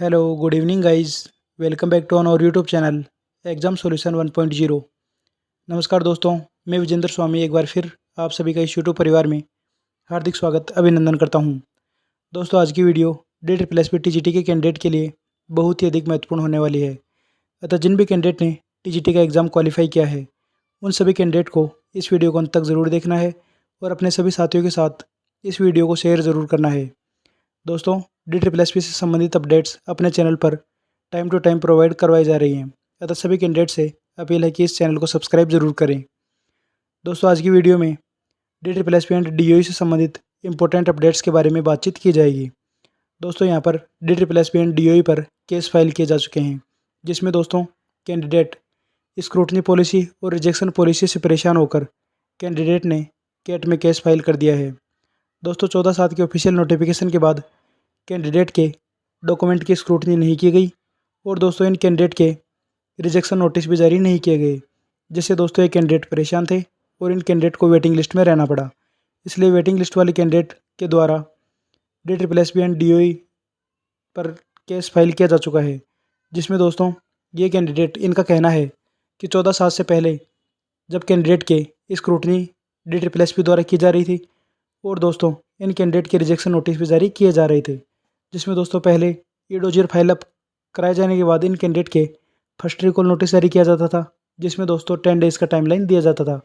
Hello good evening guys. Welcome back to on our YouTube channel exam solution 1.0। नमस्कार दोस्तों, मैं विजेंद्र स्वामी एक बार फिर आप सभी का इस यूट्यूब परिवार में हार्दिक स्वागत अभिनंदन करता हूं। दोस्तों, आज की वीडियो DSSP TGT के कैंडिडेट के लिए बहुत ही अधिक महत्वपूर्ण होने वाली है। अतः जिन भी कैंडिडेट ने TGT का एग्ज़ाम क्वालिफाई किया है उन सभी कैंडिडेट को इस वीडियो को अंत तक ज़रूर देखना है और अपने सभी साथियों के साथ इस वीडियो को शेयर ज़रूर करना है। दोस्तों, DSSP से संबंधित अपडेट्स अपने चैनल पर टाइम टू टाइम प्रोवाइड करवाई जा रही हैं। अतः सभी कैंडिडेट से अपील है कि इस चैनल को सब्सक्राइब जरूर करें। दोस्तों, आज की वीडियो में DSSP एंड DOE से संबंधित इंपॉर्टेंट अपडेट्स के बारे में बातचीत की जाएगी। दोस्तों, यहाँ पर DSSP एंड DOE पर केस फाइल किए जा चुके हैं, जिसमें दोस्तों कैंडिडेट स्क्रूटनी पॉलिसी और रिजेक्शन पॉलिसी से परेशान होकर कैंडिडेट ने कैट में केस फाइल कर दिया है। दोस्तों, 14/7 के ऑफिशियल नोटिफिकेशन के बाद कैंडिडेट के डॉक्यूमेंट की स्क्रूटनी नहीं की गई और दोस्तों इन कैंडिडेट के रिजेक्शन नोटिस भी जारी नहीं किए गए, जिससे दोस्तों ये कैंडिडेट परेशान थे और इन कैंडिडेट को वेटिंग लिस्ट में रहना पड़ा। इसलिए वेटिंग लिस्ट वाले कैंडिडेट के द्वारा DSSP एंड DOE पर केस फाइल किया जा चुका है, जिसमें दोस्तों ये कैंडिडेट इनका कहना है कि 14/7 से पहले जब कैंडिडेट के स्क्रूटनी DSSP द्वारा की जा रही थी और दोस्तों इन कैंडिडेट के रिजेक्शन नोटिस भी जारी किए जा रहे थे, जिसमें दोस्तों पहले ई डोजियर फाइल अप कराए जाने के बाद इन कैंडिडेट के फर्स्ट रिकॉल नोटिस जारी किया जाता था, जिसमें दोस्तों 10 डेज़ का टाइमलाइन दिया जाता था।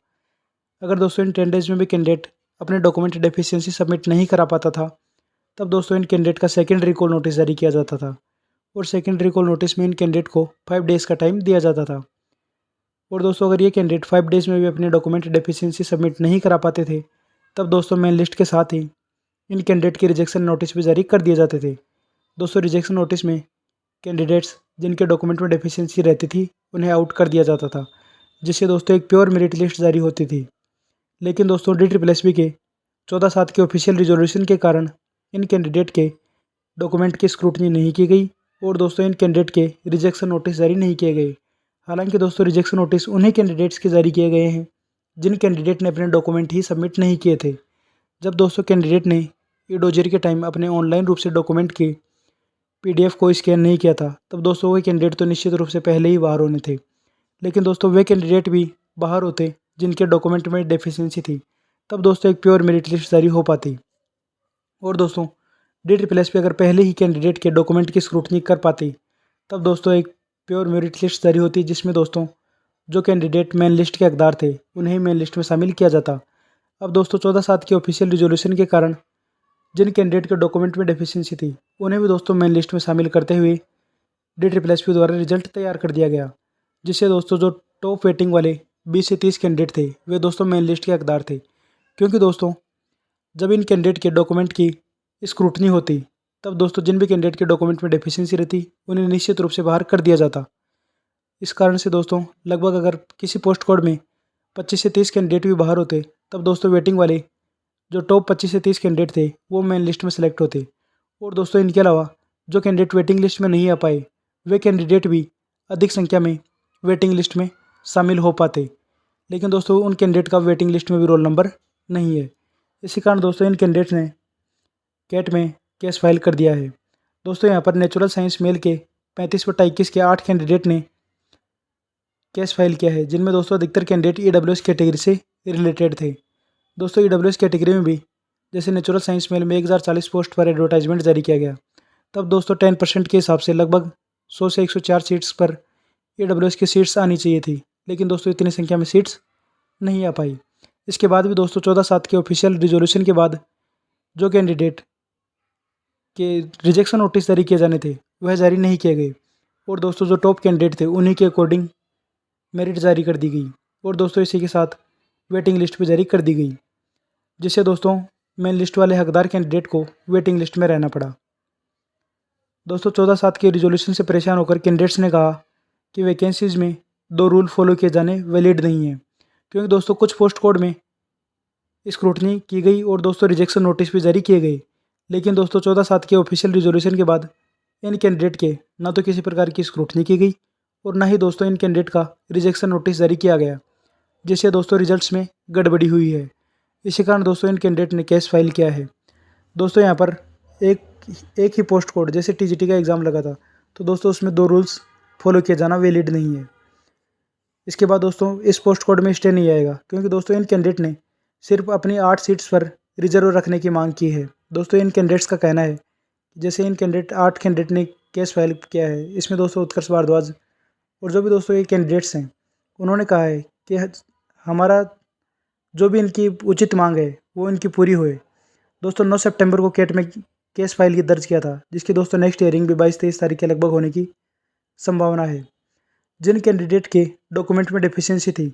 अगर दोस्तों इन 10 डेज़ में भी कैंडिडेट अपने डॉक्यूमेंट डेफिशिएंसी सबमिट नहीं करा पाता था, तब दोस्तों इन कैंडिडेट का सेकेंड रिकॉल नोटिस जारी किया जाता था और सेकेंड रिकॉल नोटिस में इन कैंडिडेट को 5 डेज़ का टाइम दिया जाता था। और दोस्तों अगर ये कैंडिडेट 5 डेज़ में भी अपने डॉक्यूमेंट डेफिशिएंसी सबमिट नहीं करा पाते थे, तब दोस्तों मेन लिस्ट के साथ ही इन कैंडिडेट के रिजेक्शन नोटिस भी जारी कर दिए जाते थे। दोस्तों रिजेक्शन नोटिस में कैंडिडेट्स जिनके डॉक्यूमेंट में डेफिशिएंसी रहती थी उन्हें आउट कर दिया जाता था, जिससे दोस्तों एक प्योर मेरिट लिस्ट जारी होती थी। लेकिन दोस्तों DSSP के 14/7 के ऑफिशियल रिजोल्यूशन के कारण इन कैंडिडेट के डॉक्यूमेंट की स्क्रूटनी नहीं की गई और दोस्तों इन कैंडिडेट के रिजेक्शन नोटिस जारी नहीं किए गए। हालांकि दोस्तों रिजेक्शन नोटिस उन्हीं कैंडिडेट्स के जारी किए गए हैं जिन कैंडिडेट ने अपने डॉक्यूमेंट ही सबमिट नहीं किए थे। जब दोस्तों कैंडिडेट ने ई डोजियर के टाइम अपने ऑनलाइन रूप से डॉक्यूमेंट की PDF को स्कैन नहीं किया था, तब दोस्तों वे कैंडिडेट तो निश्चित रूप से पहले ही बाहर होने थे। लेकिन दोस्तों वे कैंडिडेट भी बाहर होते जिनके डॉक्यूमेंट में डेफिशिएंसी थी, तब दोस्तों एक प्योर मेरिट लिस्ट जारी हो पाती। और दोस्तों DSSP अगर पहले ही कैंडिडेट के डॉक्यूमेंट की स्क्रूटनी कर पाती, तब दोस्तों एक प्योर मेरिट लिस्ट जारी होती, जिसमें दोस्तों जो कैंडिडेट मेन लिस्ट के हकदार थे उन्हें मेन लिस्ट में शामिल किया जाता। अब दोस्तों 14/7 के ऑफिशियल रिजोल्यूशन के कारण जिन कैंडिडेट के डॉक्यूमेंट में डेफिशिएंसी थी उन्हें भी दोस्तों मेन लिस्ट में शामिल करते हुए DSSP द्वारा रिजल्ट तैयार कर दिया गया, जिससे दोस्तों जो टॉप वेटिंग वाले 20 से 30 कैंडिडेट थे वे दोस्तों मेन लिस्ट के हकदार थे। क्योंकि दोस्तों जब इन कैंडिडेट के डॉक्यूमेंट की स्क्रूटनी होती, तब दोस्तों जिन भी कैंडिडेट के डॉक्यूमेंट में डेफिशिएंसी रहती उन्हें निश्चित रूप से बाहर कर दिया जाता। इस कारण से दोस्तों लगभग अगर किसी पोस्ट कोड में 25 से 30 कैंडिडेट भी बाहर होते, तब दोस्तों वेटिंग वाले जो टॉप 25 से 30 कैंडिडेट थे वो मेन लिस्ट में सेलेक्ट होते। और दोस्तों इनके अलावा जो कैंडिडेट वेटिंग लिस्ट में नहीं आ पाए, वे कैंडिडेट भी अधिक संख्या में वेटिंग लिस्ट में शामिल हो पाते। लेकिन दोस्तों उन कैंडिडेट का वेटिंग लिस्ट में भी रोल नंबर नहीं है। इसी कारण दोस्तों इन कैंडिडेट ने कैट में केस फाइल कर दिया है। दोस्तों यहाँ पर नेचुरल साइंस मेल के 35/21 के 8 कैंडिडेट ने केस फाइल किया है, जिनमें दोस्तों अधिकतर कैंडिडेट EWS कैटेगरी से रिलेटेड थे। दोस्तों EWS कैटेगरी में भी जैसे नेचुरल साइंस मेल में 1040 पोस्ट पर एडवर्टाइजमेंट जारी किया गया, तब दोस्तों 10% के हिसाब से लगभग 100 से 104 सीट्स पर EWS की सीट्स आनी चाहिए थी। लेकिन दोस्तों इतनी संख्या में सीट्स नहीं आ पाई। इसके बाद भी दोस्तों 14/7 के ऑफिशियल रिजोल्यूशन के बाद जो कैंडिडेट के रिजेक्शन नोटिस जारी किए जाने थे वह जारी नहीं किए गए और दोस्तों जो टॉप कैंडिडेट थे उन्हीं के अकॉर्डिंग मेरिट जारी कर दी गई और दोस्तों इसी के साथ वेटिंग लिस्ट भी जारी कर दी गई, जिससे दोस्तों मेन लिस्ट वाले हकदार कैंडिडेट को वेटिंग लिस्ट में रहना पड़ा। दोस्तों 14/7 के रिजोल्यूशन से परेशान होकर कैंडिडेट्स ने कहा कि वैकेंसीज में 2 रूल फॉलो किए जाने वैलिड नहीं है, क्योंकि दोस्तों कुछ पोस्ट कोड में स्क्रूटनी की गई और दोस्तों रिजेक्शन नोटिस भी जारी किए गए। लेकिन दोस्तों 14/7 के ऑफिशियल रिजोल्यूशन के बाद इन कैंडिडेट के ना तो किसी प्रकार की स्क्रूटनी की गई और ना ही दोस्तों इन कैंडिडेट का रिजेक्शन नोटिस जारी किया गया, जिससे दोस्तों रिजल्ट्स में गड़बड़ी हुई है। इसी कारण दोस्तों इन कैंडिडेट ने केस फाइल किया है। दोस्तों यहाँ पर एक एक ही पोस्ट कोड जैसे टीजीटी का एग्ज़ाम लगा था, तो दोस्तों उसमें 2 रूल्स फॉलो किया जाना वैलिड नहीं है। इसके बाद दोस्तों इस पोस्ट कोड में स्टे नहीं आएगा, क्योंकि दोस्तों इन कैंडिडेट ने सिर्फ अपनी 8 सीट्स पर रिजर्व रखने की मांग की है। दोस्तों इन कैंडिडेट्स का कहना है, जैसे इन कैंडिडेट 8 कैंडिडेट ने केस फाइल किया है, इसमें दोस्तों उत्कर्ष भारद्वाज और जो भी दोस्तों ये कैंडिडेट्स हैं, उन्होंने कहा है कि हमारा जो भी इनकी उचित मांग है वो इनकी पूरी होए। दोस्तों 9 सितंबर को कैट में केस फाइल दर्ज किया था, जिसकी दोस्तों नेक्स्ट हियरिंग भी 22-23 तारीख के लगभग होने की संभावना है। जिन कैंडिडेट के डॉक्यूमेंट में डेफिशिएंसी थी,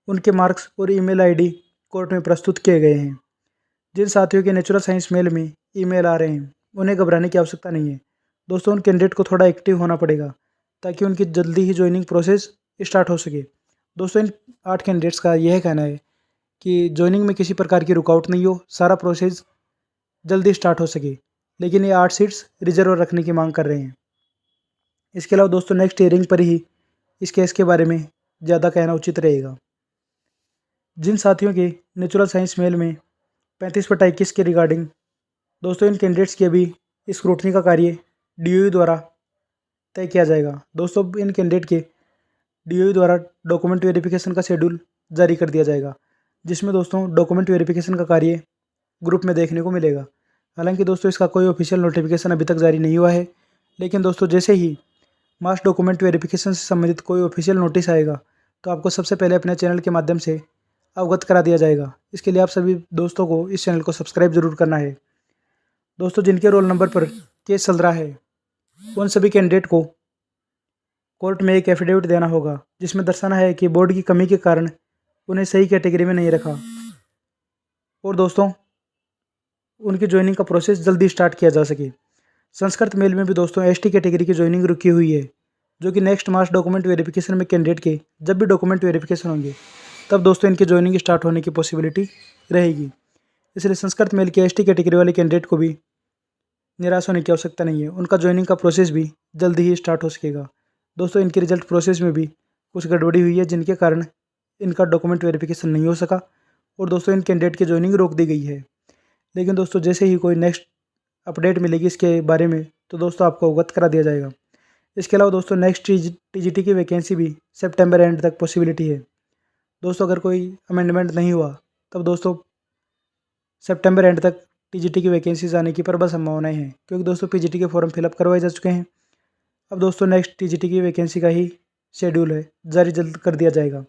उनके मार्क्स और ईमेल आईडी कोर्ट में प्रस्तुत किए गए हैं। जिन साथियों के नेचुरल साइंस मेल में ईमेल आ रहे हैं, उन्हें घबराने की आवश्यकता नहीं है। दोस्तों उन कैंडिडेट को थोड़ा एक्टिव होना पड़ेगा, ताकि उनकी जल्दी ही ज्वाइनिंग प्रोसेस स्टार्ट हो सके। दोस्तों इन 8 कैंडिडेट्स का यह कहना है कि ज्वाइनिंग में किसी प्रकार की रुकावट नहीं हो, सारा प्रोसेस जल्दी स्टार्ट हो सके, लेकिन ये 8 सीट्स रिजर्व रखने की मांग कर रहे हैं। इसके अलावा दोस्तों नेक्स्ट हियरिंग पर ही इस केस के बारे में ज़्यादा कहना उचित रहेगा। जिन साथियों के नेचुरल साइंस मेल में 35/21 के रिगार्डिंग दोस्तों इन कैंडिडेट्स की अभी स्क्रूटनी का कार्य डीओई द्वारा तय किया जाएगा। दोस्तों इन कैंडिडेट के डीओई द्वारा डॉक्यूमेंट वेरिफिकेशन का शेड्यूल जारी कर दिया जाएगा, जिसमें दोस्तों डॉक्यूमेंट वेरिफिकेशन का कार्य ग्रुप में देखने को मिलेगा। हालांकि दोस्तों इसका कोई ऑफिशियल नोटिफिकेशन अभी तक जारी नहीं हुआ है, लेकिन दोस्तों जैसे ही मास डॉक्यूमेंट वेरिफिकेशन से संबंधित कोई ऑफिशियल नोटिस आएगा, तो आपको सबसे पहले अपने चैनल के माध्यम से अवगत करा दिया जाएगा। इसके लिए आप सभी दोस्तों को इस चैनल को सब्सक्राइब जरूर करना है। दोस्तों जिनके रोल नंबर पर केस चल रहा है, उन सभी कैंडिडेट को कोर्ट में एक एफिडेविट देना होगा, जिसमें दर्शाना है कि बोर्ड की कमी के कारण उन्हें सही कैटेगरी में नहीं रखा, और दोस्तों उनकी ज्वाइनिंग का प्रोसेस जल्दी स्टार्ट किया जा सके। संस्कृत मेल में भी दोस्तों एसटी कैटेगरी की ज्वाइनिंग रुकी हुई है, जो कि नेक्स्ट मास डॉक्यूमेंट वेरिफिकेशन में कैंडिडेट के जब भी डॉक्यूमेंट वेरिफिकेशन होंगे, तब दोस्तों इनकी ज्वाइनिंग स्टार्ट होने की पॉसिबिलिटी रहेगी। इसलिए संस्कृत मेल के एसटी कैटेगरी वाले कैंडिडेट को भी निराश होने की आवश्यकता नहीं है, उनका ज्वाइनिंग का प्रोसेस भी जल्दी ही स्टार्ट हो सकेगा। दोस्तों इनके रिजल्ट प्रोसेस में भी कुछ गड़बड़ी हुई है, जिनके कारण इनका डॉक्यूमेंट वेरिफिकेशन नहीं हो सका, और दोस्तों इन कैंडिडेट की ज्वाइनिंग रोक दी गई है। लेकिन दोस्तों जैसे ही कोई नेक्स्ट अपडेट मिलेगी इसके बारे में, तो दोस्तों आपको अवगत करा दिया जाएगा। इसके अलावा दोस्तों नेक्स्ट टीजीटी की वैकेंसी भी सितंबर एंड तक पॉसिबिलिटी है। दोस्तों अगर कोई अमेंडमेंट नहीं हुआ, तब दोस्तों सितंबर एंड तक टीजीटी की वैकेंसीज आने की प्रबल संभावनाएं हैं, क्योंकि दोस्तों पीजीटी के फॉर्म फिलअप करवाए जा चुके हैं। अब दोस्तों नेक्स्ट टीजीटी की वैकेंसी का ही शेड्यूल है, जारी जल्द कर दिया जाएगा।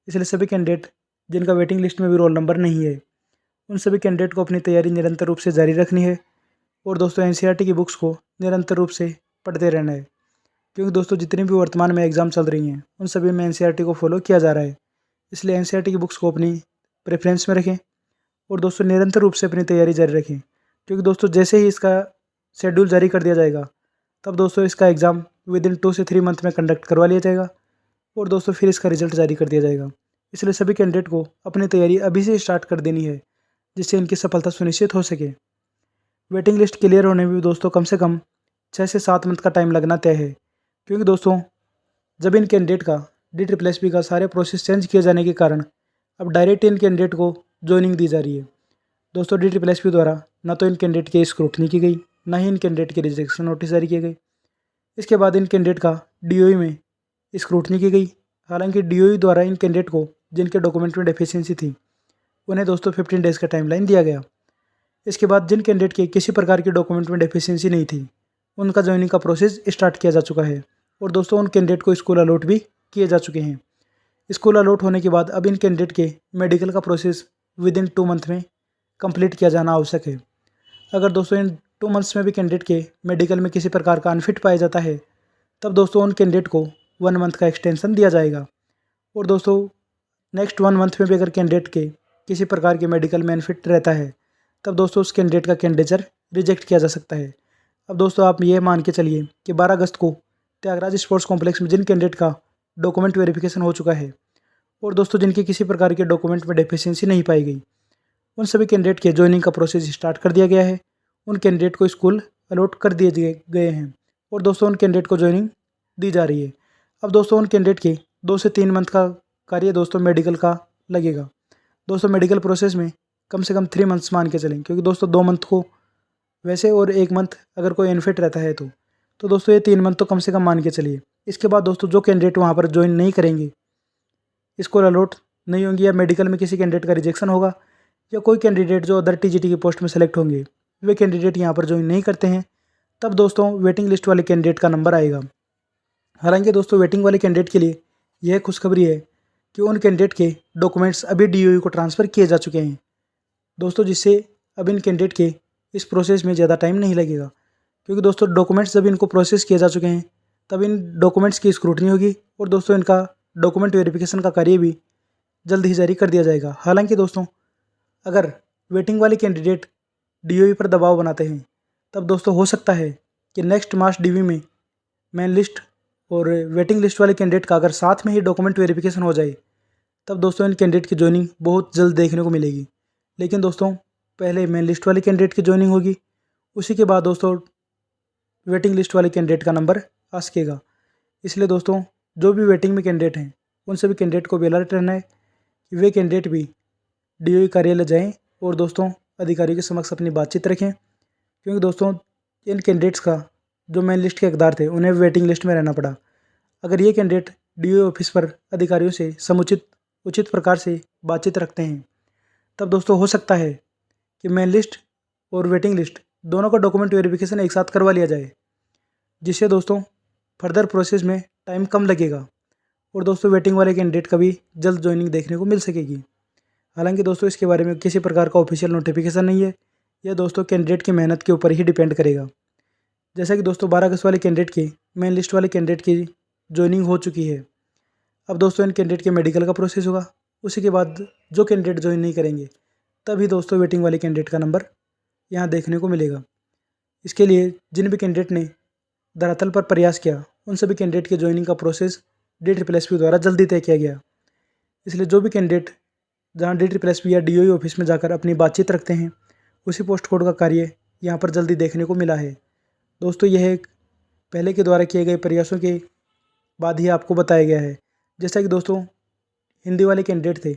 इसलिए सभी कैंडिडेट जिनका वेटिंग लिस्ट में भी रोल नंबर नहीं है, उन सभी कैंडिडेट को अपनी तैयारी निरंतर रूप से जारी रखनी है, और दोस्तों एनसीईआरटी की बुक्स को निरंतर रूप से पढ़ते रहना है, क्योंकि दोस्तों जितनी भी वर्तमान में एग्ज़ाम चल रही हैं, उन सभी में एनसीईआरटी को फॉलो किया जा रहा है। इसलिए एनसीईआरटी की बुक्स को अपनी प्रेफरेंस में रखें, और दोस्तों निरंतर रूप से अपनी तैयारी जारी रखें, क्योंकि दोस्तों जैसे ही इसका शेड्यूल जारी कर दिया जाएगा, तब दोस्तों इसका एग्ज़ाम विदिन 2 से 3 मंथ में कंडक्ट करवा लिया जाएगा, और दोस्तों फिर इसका रिजल्ट जारी कर दिया जाएगा। इसलिए सभी कैंडिडेट को अपनी तैयारी अभी से स्टार्ट कर देनी है, जिससे इनकी सफलता सुनिश्चित हो सके। वेटिंग लिस्ट क्लियर होने में भी दोस्तों कम से कम 6 से 7 मंथ का टाइम लगना तय है, क्योंकि दोस्तों जब इन कैंडिडेट का DSSB का सारे प्रोसेस चेंज किए जाने के कारण अब डायरेक्ट इन कैंडिडेट को ज्वाइनिंग दी जा रही है। दोस्तों DSSB द्वारा न तो इन कैंडिडेट की स्क्रूटनी की गई, न ही इन कैंडिडेट के रिजेक्शन नोटिस जारी किए गए। इसके बाद इन कैंडिडेट का DOE में स्क्रूटनी की गई। हालांकि DOE द्वारा इन कैंडिडेट को जिनके डॉक्यूमेंट में डेफिशिएंसी थी, उन्हें दोस्तों 15 डेज़ का टाइमलाइन दिया गया। इसके बाद जिन कैंडिडेट के किसी प्रकार की डॉक्यूमेंट में डेफिशिएंसी नहीं थी, उनका ज्वाइनिंग का प्रोसेस स्टार्ट किया जा चुका है, और दोस्तों उन कैंडिडेट को स्कूल अलॉट भी किए जा चुके हैं। स्कूल अलॉट होने के बाद अब इन कैंडिडेट के मेडिकल का प्रोसेस विदिन 2 मंथ में कंप्लीट किया जाना आवश्यक है। अगर दोस्तों इन 2 मंथ्स में भी कैंडिडेट के मेडिकल में किसी प्रकार का अनफिट पाया जाता है, तब दोस्तों उन कैंडिडेट को 1 मंथ का एक्सटेंशन दिया जाएगा, और दोस्तों नेक्स्ट 1 मंथ में भी अगर कैंडिडेट के किसी प्रकार के मेडिकल में अनफिट रहता है, तब दोस्तों उस कैंडिडेट का कैंडिडेचर रिजेक्ट किया जा सकता है। अब दोस्तों आप ये मान के चलिए कि 12 अगस्त को त्यागराज स्पोर्ट्स कॉम्प्लेक्स में जिन कैंडिडेट का डॉक्यूमेंट वेरिफिकेशन हो चुका है, और दोस्तों जिनकी किसी प्रकार के डॉक्यूमेंट में डेफिशिएंसी नहीं पाई गई, उन सभी कैंडिडेट के ज्वाइनिंग का प्रोसेस स्टार्ट कर दिया गया है। उन कैंडिडेट को स्कूल अलॉट कर दिए गए हैं, और दोस्तों उन कैंडिडेट को ज्वाइनिंग दी जा रही है। अब दोस्तों उन कैंडिडेट के 2 से 3 मंथ का कार्य दोस्तों मेडिकल का लगेगा। दोस्तों मेडिकल प्रोसेस में कम से कम 3 मंथ्स मान के चलें, क्योंकि दोस्तों 2 मंथ को वैसे और 1 मंथ अगर कोई अनफिट रहता है तो दोस्तों ये 3 मंथ तो कम से कम मान के चलिए। इसके बाद दोस्तों जो कैंडिडेट वहाँ पर ज्वाइन नहीं करेंगे, स्कोर अलॉट नहीं होंगी, या मेडिकल में किसी कैंडिडेट का रिजेक्शन होगा, या कोई कैंडिडेट जो अदर टीजीटी की पोस्ट में सेलेक्ट होंगे वे कैंडिडेट यहाँ पर ज्वाइन नहीं करते हैं, तब दोस्तों वेटिंग लिस्ट वाले कैंडिडेट का नंबर आएगा। हालांकि दोस्तों वेटिंग वाले कैंडिडेट के लिए यह खुशखबरी है कि उन कैंडिडेट के डॉक्यूमेंट्स अभी डीओई को ट्रांसफ़र किए जा चुके हैं दोस्तों, जिससे अब इन कैंडिडेट के इस प्रोसेस में ज़्यादा टाइम नहीं लगेगा। क्योंकि दोस्तों डॉक्यूमेंट्स जब इनको प्रोसेस किए जा चुके हैं तब इन डॉक्यूमेंट्स की स्क्रूटनी होगी और दोस्तों इनका डॉक्यूमेंट वेरिफिकेशन का कार्य भी जल्द ही जारी कर दिया जाएगा। हालांकि दोस्तों अगर वेटिंग वाले कैंडिडेट डीओई पर दबाव बनाते हैं तब दोस्तों हो सकता है कि नेक्स्ट मार्च डीवी में मेन लिस्ट और वेटिंग लिस्ट वाले कैंडिडेट का अगर साथ में ही डॉक्यूमेंट वेरिफिकेशन हो जाए तब दोस्तों इन कैंडिडेट की ज्वाइनिंग बहुत जल्द देखने को मिलेगी। लेकिन दोस्तों पहले मेन लिस्ट वाले कैंडिडेट की ज्वाइनिंग होगी, उसी के बाद दोस्तों वेटिंग लिस्ट वाले कैंडिडेट का नंबर आ सकेगा। इसलिए दोस्तों जो भी वेटिंग में कैंडिडेट हैं उन सभी कैंडिडेट को भी अलर्ट रहना है कि वे कैंडिडेट भी डीओई कार्यालय जाएं और दोस्तों अधिकारियों के समक्ष अपनी बातचीत रखें। क्योंकि दोस्तों इन कैंडिडेट्स का जो मेन लिस्ट के हकदार थे उन्हें वेटिंग लिस्ट में रहना पड़ा। अगर ये कैंडिडेट डीओई ऑफिस पर अधिकारियों से उचित प्रकार से बातचीत रखते हैं तब दोस्तों हो सकता है कि मेन लिस्ट और वेटिंग लिस्ट दोनों का डॉक्यूमेंट वेरिफिकेशन एक साथ करवा लिया जाए, जिससे दोस्तों फर्दर प्रोसेस में टाइम कम लगेगा और दोस्तों वेटिंग वाले कैंडिडेट का भी जल्द ज्वाइनिंग देखने को मिल सकेगी। हालांकि दोस्तों इसके बारे में किसी प्रकार का ऑफिशियल नोटिफिकेशन नहीं है, यह दोस्तों कैंडिडेट की मेहनत के ऊपर ही डिपेंड करेगा। जैसा कि दोस्तों 12 अगस्त वाले कैंडिडेट के मेन लिस्ट वाले कैंडिडेट की ज्वाइनिंग हो चुकी है, अब दोस्तों इन कैंडिडेट के मेडिकल का प्रोसेस होगा। उसी के बाद जो कैंडिडेट ज्वाइन नहीं करेंगे तभी दोस्तों वेटिंग वाले कैंडिडेट का नंबर यहाँ देखने को मिलेगा। इसके लिए जिन भी कैंडिडेट ने धरातल पर प्रयास किया उन सभी कैंडिडेट के ज्वाइनिंग का प्रोसेस DSSP द्वारा जल्दी तय किया गया। इसलिए जो भी कैंडिडेट जहाँ DSSP या डीओई ऑफिस में जाकर अपनी बातचीत रखते हैं उसी पोस्ट कोड का कार्य यहाँ पर जल्दी देखने को मिला है। दोस्तों यह एक पहले के द्वारा किए गए प्रयासों के बाद ही आपको बताया गया है। जैसा कि दोस्तों हिंदी वाले कैंडिडेट थे,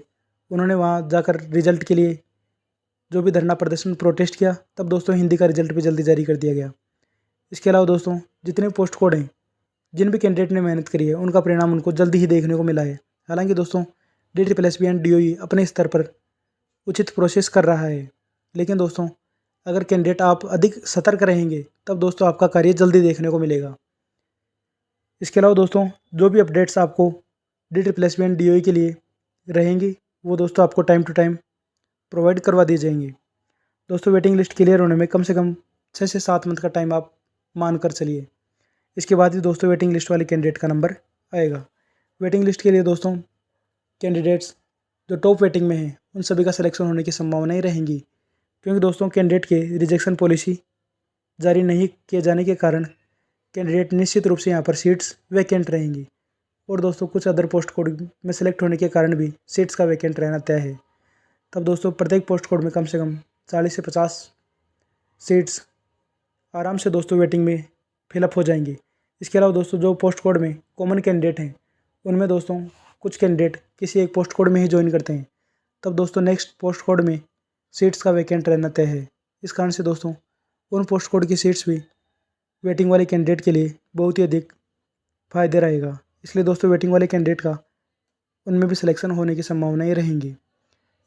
उन्होंने वहाँ जाकर रिजल्ट के लिए जो भी धरना प्रदर्शन प्रोटेस्ट किया, तब दोस्तों हिंदी का रिजल्ट भी जल्दी जारी कर दिया गया। इसके अलावा दोस्तों जितने पोस्ट कोड हैं, जिन भी कैंडिडेट ने मेहनत करी है उनका परिणाम उनको जल्दी ही देखने को मिला है। हालांकि दोस्तों DSSP एंड डीओई अपने स्तर पर उचित प्रोसेस कर रहा है, लेकिन दोस्तों अगर कैंडिडेट आप अधिक सतर्क रहेंगे तब दोस्तों आपका कार्य जल्दी देखने को मिलेगा। इसके अलावा दोस्तों जो भी अपडेट्स आपको DSSP एंड डीओई के लिए रहेंगी वो दोस्तों आपको टाइम टू टाइम प्रोवाइड करवा दी जाएंगी। दोस्तों वेटिंग लिस्ट क्लियर होने में कम से कम 6 से 7 मंथ का टाइम आप मान कर चलिए। इसके बाद ही दोस्तों वेटिंग लिस्ट वाले कैंडिडेट का नंबर आएगा। वेटिंग लिस्ट के लिए दोस्तों कैंडिडेट्स जो टॉप वेटिंग में हैं उन सभी का सिलेक्शन होने की संभावनाएं रहेंगी, क्योंकि दोस्तों कैंडिडेट के रिजेक्शन पॉलिसी जारी नहीं किए जाने के कारण कैंडिडेट निश्चित रूप से यहाँ पर सीट्स वैकेंट रहेंगी और दोस्तों कुछ अदर पोस्ट कोड में सेलेक्ट होने के कारण भी सीट्स का वैकेंट रहना तय है। तब दोस्तों प्रत्येक पोस्ट कोड में कम से कम 40 से 50 सीट्स आराम से दोस्तों वेटिंग में फिलअप हो जाएंगी। इसके अलावा दोस्तों जो पोस्ट कोड में कॉमन कैंडिडेट हैं उनमें दोस्तों कुछ कैंडिडेट किसी एक पोस्ट कोड में ही ज्वाइन करते हैं, तब दोस्तों नेक्स्ट पोस्ट कोड में सीट्स का वैकेंट रहना तय है। इस कारण से दोस्तों उन पोस्ट कोड की सीट्स भी वेटिंग वाले कैंडिडेट के लिए बहुत ही अधिक फ़ायदे रहेगा। इसलिए दोस्तों वेटिंग वाले कैंडिडेट का उनमें भी सिलेक्शन होने की संभावनाएं रहेंगी।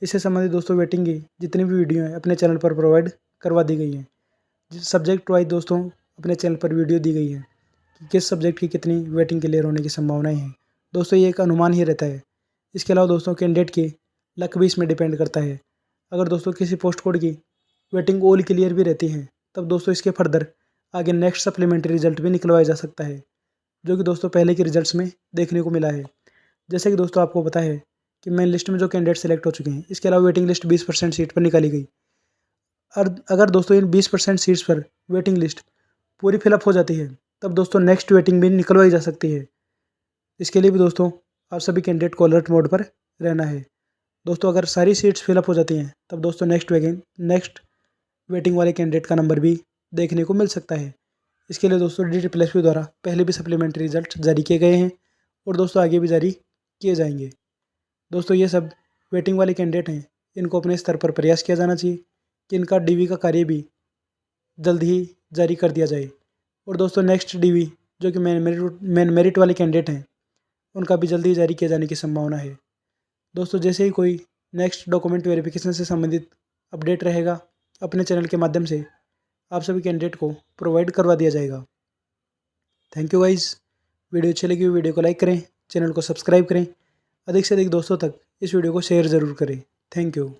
इससे संबंधित दोस्तों वेटिंग की जितनी भी वीडियो हैं अपने चैनल पर प्रोवाइड करवा दी गई हैं। सब्जेक्ट वाइज दोस्तों अपने चैनल पर वीडियो दी गई है कि किस सब्जेक्ट की कितनी वेटिंग क्लियर होने की संभावनाएं हैं। दोस्तों ये एक अनुमान ही रहता है। इसके अलावा दोस्तों कैंडिडेट के लक भी इसमें डिपेंड करता है। अगर दोस्तों किसी पोस्ट कोड की वेटिंग ऑल क्लियर भी रहती है तब दोस्तों इसके फर्दर आगे नेक्स्ट सप्लीमेंट्री रिजल्ट भी निकलवाया जा सकता है, जो कि दोस्तों पहले के रिजल्ट्स में देखने को मिला है। जैसे कि दोस्तों आपको पता है कि मेन लिस्ट में जो कैंडिडेट सेलेक्ट हो चुके हैं, इसके अलावा वेटिंग लिस्ट 20% सीट पर निकाली गई। और अगर दोस्तों इन 20% सीट्स पर वेटिंग लिस्ट पूरी फिलअप हो जाती है तब दोस्तों नेक्स्ट वेटिंग भी निकलवाई जा सकती है। इसके लिए भी दोस्तों आप सभी कैंडिडेट को अलर्ट मोड पर रहना है। दोस्तों अगर सारी सीट्स फिलअप हो जाती हैं तब दोस्तों नेक्स्ट वेटिंग वाले कैंडिडेट का नंबर भी देखने को मिल सकता है। इसके लिए दोस्तों DSSP द्वारा पहले भी सप्लीमेंट्री रिजल्ट जारी किए गए हैं और दोस्तों आगे भी जारी किए जाएंगे। दोस्तों ये सब वेटिंग वाले कैंडिडेट हैं, इनको अपने स्तर पर प्रयास किया जाना चाहिए कि इनका डीवी का कार्य भी जल्द ही जारी कर दिया जाए। और दोस्तों नेक्स्ट डीवी जो कि मेन मेरिट वाले कैंडिडेट हैं उनका भी जल्दी ही जारी किए जाने की संभावना है। दोस्तों जैसे ही कोई नेक्स्ट डॉक्यूमेंट वेरिफिकेशन से संबंधित अपडेट रहेगा अपने चैनल के माध्यम से आप सभी कैंडिडेट को प्रोवाइड करवा दिया जाएगा। Thank you guys. वीडियो अच्छी लगी वीडियो को लाइक करें, चैनल को सब्सक्राइब करें, अधिक से अधिक दोस्तों तक इस वीडियो को शेयर ज़रूर करें। Thank you.